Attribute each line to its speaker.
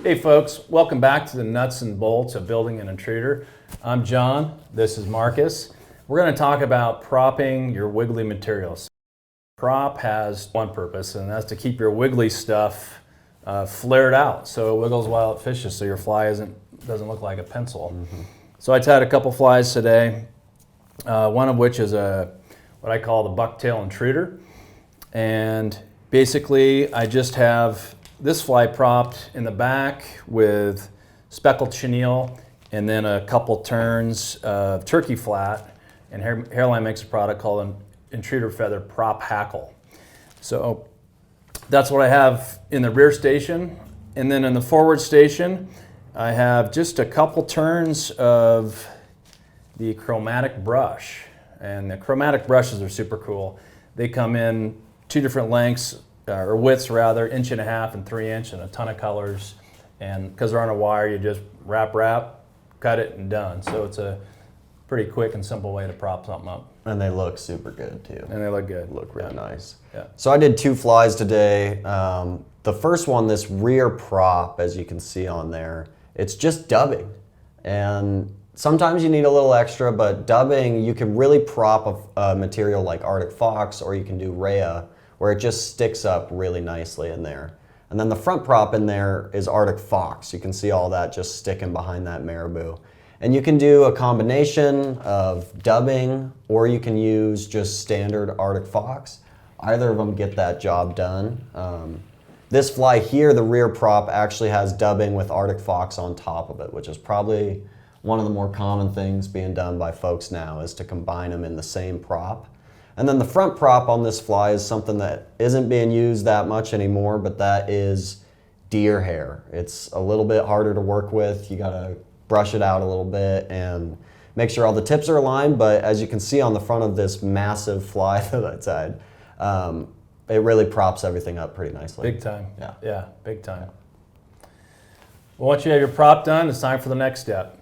Speaker 1: Hey folks, welcome back to the nuts and bolts of building an intruder. I'm John, this is Marcus. We're going to talk about propping your wiggly materials. Prop has one purpose, and that's to keep your wiggly stuff flared out so it wiggles while it fishes, so your fly doesn't look like a pencil. So I tied a couple flies today, one of which is what I call the bucktail intruder. And basically I just have this fly propped in the back with speckled chenille and then a couple turns of turkey flat, and Hairline makes a product called an Intruder Feather Prop Hackle. So that's what I have in the rear station. And then in the forward station, I have just a couple turns of the chromatic brush. And the chromatic brushes are super cool. They come in two different lengths, or widths rather, 1.5 inch and 3 inch, and a ton of colors. And because they're on a wire, you just wrap, cut it, and done. So it's a pretty quick and simple way to prop something up.
Speaker 2: And they look super good too.
Speaker 1: And they look good.
Speaker 2: Look really nice.
Speaker 1: Yeah.
Speaker 2: So I did 2 flies today. The first one, this rear prop, as you can see on there, it's just dubbing. And sometimes you need a little extra, but dubbing, you can really prop a material like Arctic Fox, or you can do Rhea, where it just sticks up really nicely in there. And then the front prop in there is Arctic Fox. You can see all that just sticking behind that marabou. And you can do a combination of dubbing, or you can use just standard Arctic Fox. Either of them get that job done. This fly here, the rear prop, actually has dubbing with Arctic Fox on top of it, which is probably one of the more common things being done by folks now, is to combine them in the same prop. And then the front prop on this fly is something that isn't being used that much anymore, but that is deer hair. It's a little bit harder to work with. You gotta brush it out a little bit and make sure all the tips are aligned, but as you can see on the front of this massive fly that I tied, it really props everything up pretty nicely.
Speaker 1: Big time.
Speaker 2: Yeah.
Speaker 1: Yeah, big time. Well, once you have your prop done, it's time for the next step.